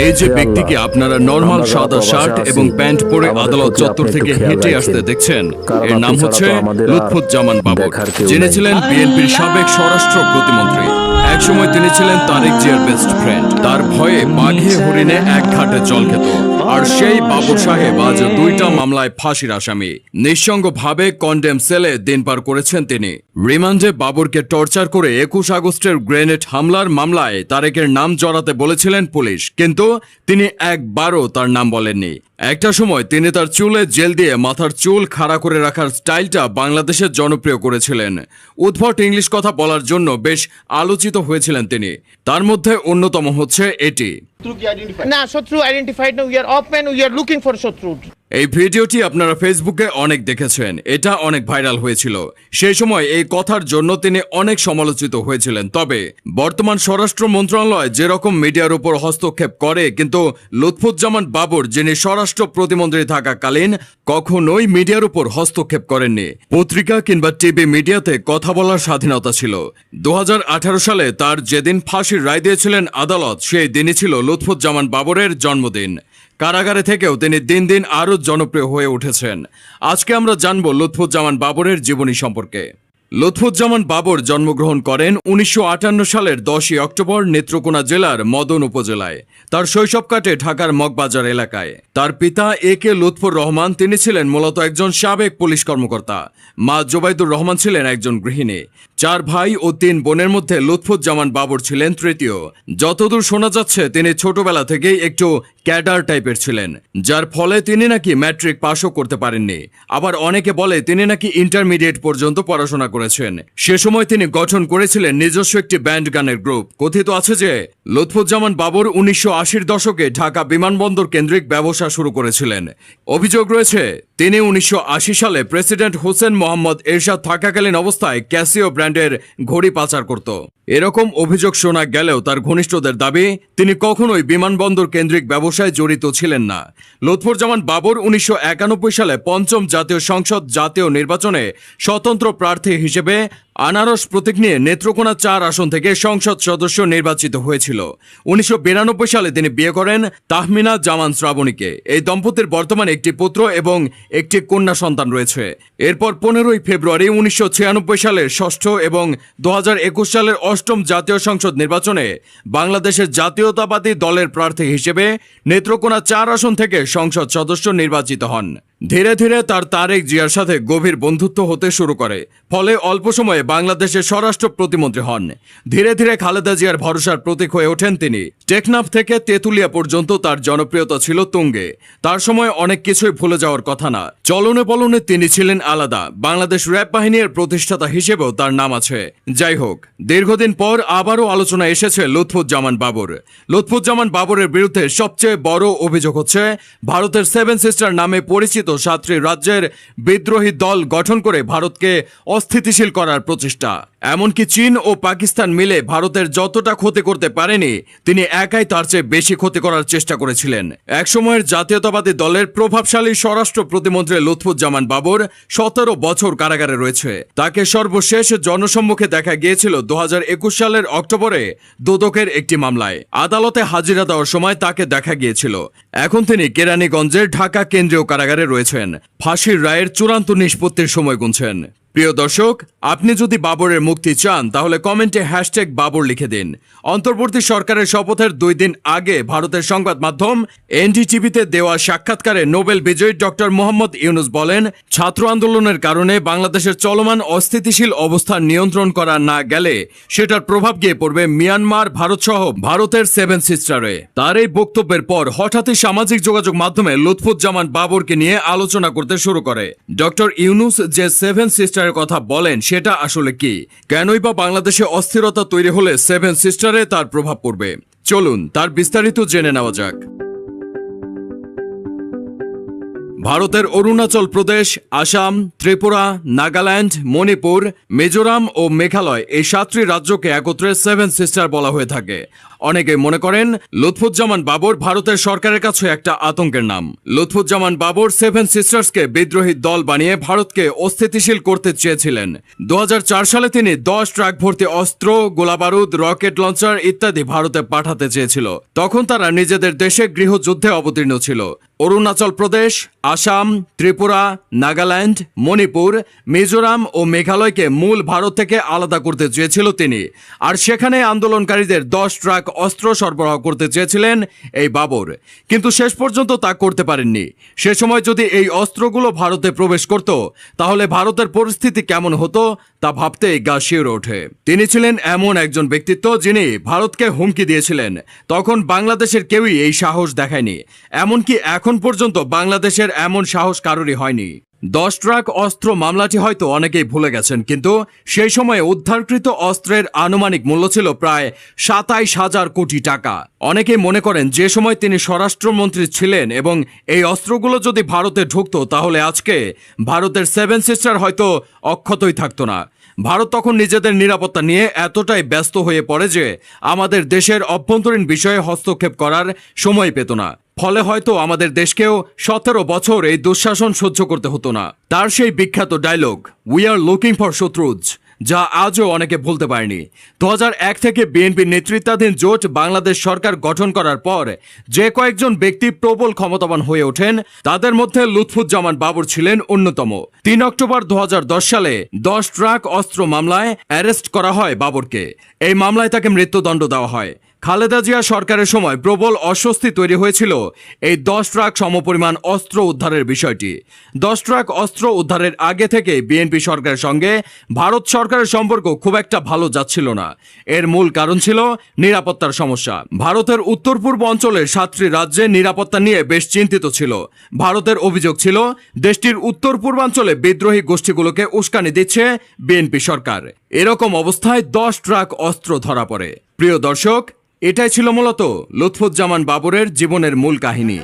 এই যে ব্যক্তিকে আপনারা নরমাল সাদা শার্ট এবং প্যান্ট পরে আদালত চত্বর থেকে হেঁটে আসতে দেখছেন, এর নাম হচ্ছে লুৎফুজ্জামান বাবর। যিনি ছিলেন বিএনপির সাবেক স্বরাষ্ট্র প্রতিমন্ত্রী। একসময় তিনি ছিলেন তারেক জিয়ার বেস্ট ফ্রেন্ড। তার ভয়ে বাঘে হরিণে এক ঘাটে জল খেত। আর সেই বাবর সাহেব আজ 2টা মামলায় ফাঁসির আসামি। নিঃসঙ্গভাবে কন্ডেম সেলে দিন পার করেছেন তিনি। রিমান্ডে বাবরকে টর্চার করে 21 আগস্টের গ্রেনেড হামলার মামলায় তারেকের নাম জড়াতে বলেছিলেন পুলিশ, কিন্তু তিনি একবারও তার নাম বলেননি। একটা সময় তিনি তার চুলে জেল দিয়ে মাথার চুল খাড়া করে রাখার স্টাইলটা বাংলাদেশে জনপ্রিয় করেছিলেন। উদ্ভট ইংলিশ কথা বলার জন্য বেশ আলোচিত হয়েছিলেন তিনি। তার মধ্যে অন্যতম হচ্ছে এটি। না, শত্রু আইডেন্টিফাইড না, we are open, we are looking for শত্রু। এই ভিডিওটি আপনারা ফেসবুকে অনেক দেখেছেন। এটা অনেক ভাইরাল হয়েছিল। সেই সময় এই কথার জন্য তিনি অনেক সমালোচিত হয়েছিলেন। তবে বর্তমান স্বরাষ্ট্র মন্ত্রণালয় যেরকম মিডিয়ার উপর হস্তক্ষেপ করে, কিন্তু লুৎফুজ্জামান বাবর, যিনি স্বরাষ্ট্র প্রতিমন্ত্রী থাকাকালীন, কখনোই মিডিয়ার উপর হস্তক্ষেপ করেননি। পত্রিকা কিংবা টিভি মিডিয়াতে কথা বলার স্বাধীনতা ছিল। 2018 সালে তার যেদিন ফাঁসির রায় দিয়েছিলেন আদালত, সেই দিনই ছিল লুৎফুজ্জামান বাবরের জন্মদিন। কারাগারে থেকেও তিনি দিন দিন আরও জনপ্রিয় হয়ে উঠেছেন। আজকে আমরা জানব লুৎফুজ্জামান বাবরের জীবনী সম্পর্কে। লুৎফুজ্জামান বাবর জন্মগ্রহণ করেন 1958 সালের 10ই অক্টোবর নেত্রকোনা জেলার মদন উপজেলায়। তার শৈশব কাটে ঢাকার মগবাজার এলাকায়। তার পিতা এ.কে. লুৎফুর রহমান, তিনি ছিলেন মূলত একজন সাবেক পুলিশ কর্মকর্তা। মা জোবাইদুর রহমান ছিলেন একজন গৃহিণী। 4 ভাই ও 3 বোনের মধ্যে লুৎফুজ্জামান বাবর ছিলেন তৃতীয়। যতদূর শোনা যাচ্ছে তিনি ছোটবেলা থেকেই একটু ক্যাডার টাইপের ছিলেন, যার ফলে তিনি নাকি ম্যাট্রিক পাশও করতে পারেননি। আবার অনেকে বলে তিনি নাকি ইন্টারমিডিয়েট পর্যন্ত পড়াশোনা করেছেন। সে সময় তিনি গঠন করেছিলেন নিজস্ব একটি ব্যান্ড গানের গ্রুপ। কথিত আছে যে লুৎফুজ্জামান বাবর 1980-র দশকে ঢাকা বিমানবন্দর কেন্দ্রিক ব্যবসা শুরু করেছিলেন। অভিযোগ রয়েছে তিনি 1980 সালে প্রেসিডেন্ট হোসেন মোহাম্মদ এরশাদ থাকাকালীন অবস্থায় ক্যাসিও ব্র্যান্ডের ঘড়ি পাচার করত। এরকম অভিযোগ শোনা গেলেও তার ঘনিষ্ঠদের দাবি তিনি কখনোই বিমানবন্দর কেন্দ্রিক ব্যবসায় জড়িত ছিলেন না। লুৎফুজ্জামান বাবর 1991 সালে 5ম জাতীয় সংসদ জাতীয় নির্বাচনে স্বতন্ত্র প্রার্থী হিসেবে আনারস প্রতীক নিয়ে নেত্রকোনা 4 আসন থেকে সংসদ সদস্য নির্বাচিত হয়েছিল। 1992 সালে তিনি বিয়ে করেন তাহমিনা জামান শ্রাবণীকে। এই দম্পতির বর্তমানে একটি পুত্র এবং একটি কন্যা সন্তান রয়েছে। এরপর 15ই ফেব্রুয়ারি 1996 সালের 6ষ্ঠ এবং 2021 সালের 8ম জাতীয় সংসদ নির্বাচনে বাংলাদেশের জাতীয়তাবাদী দলের প্রার্থী হিসেবে নেত্রকোনা 4 আসন থেকে সংসদ সদস্য নির্বাচিত হন। ধীরে ধীরে তার তারেক জিয়ার সাথে গভীর বন্ধুত্ব হতে শুরু করে, ফলে অল্প সময়ে বাংলাদেশের স্বরাষ্ট্র প্রতিমন্ত্রী হন। ধীরে ধীরে খালেদা জিয়ার ভরসার প্রতীক হয়ে ওঠেন তিনি। টেকনাফ থেকে তেঁতুলিয়া পর্যন্ত তার জনপ্রিয়তা ছিল তুঙ্গে। তার সময় অনেক কিছুই ভুলে যাওয়ার কথা না। চলনে পলনে তিনি ছিলেন আলাদা। বাংলাদেশ র্যাব বাহিনীর প্রতিষ্ঠাতা হিসেবেও তার নাম আছে। যাই হোক, দীর্ঘদিন পর আবারও আলোচনা এসেছে লুৎফুজ্জামান বাবর। লুৎফুজ্জামান বাবরের বিরুদ্ধে সবচেয়ে বড় অভিযোগ হচ্ছে ভারতের 7 সিস্টার নামে পরিচিত 7টি রাজ্যের বিদ্রোহী দল গঠন করে ভারতকে অস্থিতিশীল করার প্রচেষ্টা। এমনকি চীন ও পাকিস্তান মিলে ভারতের যতটা ক্ষতি করতে পারেনি, তিনি একাই তার চেয়ে বেশি ক্ষতি করার চেষ্টা করেছিলেন। একসময়ের জাতীয়তাবাদী দলের প্রভাবশালী স্বরাষ্ট্র প্রতিমন্ত্রী লুৎফুজ্জামান বাবর 17 বছর কারাগারে রয়েছে। তাকে সর্বশেষ জনসম্মুখে দেখা গিয়েছিল 2021 সালের অক্টোবরে দুদকের একটি মামলায়। আদালতে হাজিরা দেওয়ার সময় তাকে দেখা গিয়েছিল। এখন তিনি কেরানীগঞ্জের ঢাকা কেন্দ্রীয় কারাগারে রয়েছেন। ফাঁসির রায়ের চূড়ান্ত নিষ্পত্তির সময় গুনছেন। প্রিয় দর্শক, আপনি যদি বাবরের মুক্তি চান তাহলে কমেন্টে #বাবর লিখে দিন। অন্তর্বর্তী সরকারের শপথের 2 দিন আগে ভারতের সংবাদ মাধ্যম এনডিটিভিতে দেওয়া সাক্ষাৎকারে নোবেল বিজয়ী ডক্টর মোহাম্মদ ইউনুস বলেন, ছাত্র আন্দোলনের কারণে বাংলাদেশের চলমান অস্থিতিশীল অবস্থা নিয়ন্ত্রণ করা না গেলে সেটার প্রভাব গিয়ে পড়বে মিয়ানমার, ভারত সহ ভারতের 7 সিস্টারে। তার এই বক্তব্যের পর হঠাৎই সামাজিক যোগাযোগ মাধ্যমে লুৎফুজ্জামান বাবরকে নিয়ে আলোচনা করতে শুরু করে। ডক্টর ইউনুস যে 7 সিস্টার কথা বলেন সেটা আসলে কি? কেনই বা বাংলাদেশে অস্থিরতা তৈরি হলে 7 সিস্টারে তার প্রভাব পড়বে? চলুন তার বিস্তারিত জেনে নেওয়া যাক। ভারতের অরুণাচল প্রদেশ, আসাম, ত্রিপুরা, নাগাল্যান্ড, মণিপুর, মিজোরাম ও মেঘালয়, এই 7টি রাজ্যকে একত্রে 7 সিস্টার বলা হয়ে থাকে। অনেকে মনে করেন লুৎফুজ্জামান বাবর ভারতের সরকারের কাছে একটা আতঙ্কের নাম। লুৎফুজ্জামান বাবর সেভেন সিস্টার্সকে বিদ্রোহী দল বানিয়ে ভারতকে অস্থিতিশীল করতে চেয়েছিলেন। 2004 সালে তিনি 10 ট্রাক ভর্তি অস্ত্র, গোলাবারুদ, রকেট লঞ্চার ইত্যাদি ভারতে পাঠাতে চেয়েছিল। তখন তারা নিজেদের দেশে গৃহযুদ্ধে অবতীর্ণ ছিল। অরুণাচল প্রদেশ, আসাম, ত্রিপুরা, নাগাল্যান্ড, মণিপুর, মিজোরাম ও মেঘালয়কে মূল ভারত থেকে আলাদা করতে চেয়েছিল তিনি। আর সেখানে আন্দোলনকারীদের 10 ট্রাক অস্ত্র সরবরাহ করতে চেয়েছিলেন এই বাবর, কিন্তু শেষ পর্যন্ত তা করতে পারেননি। সে সময় যদি এই অস্ত্রগুলো ভারতে প্রবেশ করত, তাহলে ভারতের পরিস্থিতি কেমন হতো তা ভাবতেই গা শিউরে ওঠে। তিনি ছিলেন এমন একজন ব্যক্তিত্ব যিনি ভারতকে হুমকি দিয়েছিলেন। তখন বাংলাদেশের কেউই এই সাহস দেখায়নি, এমনকি এখন পর্যন্ত বাংলাদেশের এমন সাহস কারোরই হয়নি। 10 ট্রাক অস্ত্র মামলাটি হয়তো অনেকেই ভুলে গেছেন, কিন্তু সেই সময়ে উদ্ধারকৃত অস্ত্রের আনুমানিক মূল্য ছিল প্রায় 27,000 কোটি টাকা। অনেকেই মনে করেন যে সময় তিনি স্বরাষ্ট্রমন্ত্রী ছিলেন এবং এই অস্ত্রগুলো যদি ভারতে ঢুকতো, তাহলে আজকে ভারতের সেভেন সিস্টার হয়তো অক্ষতই থাকতো না। ভারত তখন নিজেদের নিরাপত্তা নিয়ে এতটাই ব্যস্ত হয়ে পড়ে যে আমাদের দেশের অভ্যন্তরীণ বিষয়ে হস্তক্ষেপ করার সময় পেত না। ফলে হয়তো আমাদের দেশকেও 17 বছর এই দুঃশাসন সহ্য করতে হতো না। তার সেই বিখ্যাত dialogue we are looking for শত্রুজ, যা আজও অনেকে ভুলতে পারেনি। 2001 থেকে বিএনপি নেতৃত্বাধীন জোট বাংলাদেশ সরকার গঠন করার পর যে কয়েকজন ব্যক্তি প্রবল ক্ষমতাবান হয়ে ওঠেন, তাদের মধ্যে লুৎফুজ্জামান বাবর ছিলেন অন্যতম। 3 অক্টোবর 2010 সালে 10 ট্রাক অস্ত্র মামলায় অ্যারেস্ট করা হয় বাবরকে। এই মামলায় তাকে মৃত্যুদণ্ড দেওয়া হয়। খালেদা জিয়া সরকারের সময় প্রবল অস্বস্তি তৈরি হয়েছিল এই 10 ট্রাক সমপরিমাণ অস্ত্র উদ্ধারের বিষয়টি। 10 ট্রাক অস্ত্র উদ্ধারের আগে থেকে বিএনপি সরকারের সঙ্গে ভারত সরকারের সম্পর্ক খুব একটা ভালো যাচ্ছিল না। এর মূল কারণ ছিল নিরাপত্তার সমস্যা। ভারতের উত্তর পূর্ব অঞ্চলের 7টি রাজ্যে নিরাপত্তা নিয়ে বেশ চিন্তিত ছিল। ভারতের অভিযোগ ছিল দেশটির উত্তর পূর্বাঞ্চলে বিদ্রোহী গোষ্ঠীগুলোকে উস্কানি দিচ্ছে বিএনপি সরকার। এরকম অবস্থায় 10 ট্রাক অস্ত্র ধরা পড়ে। প্রিয় দর্শক, এটাই ছিল মূলত লুৎফুজ্জামান বাবরের জীবনের মূল কাহিনী।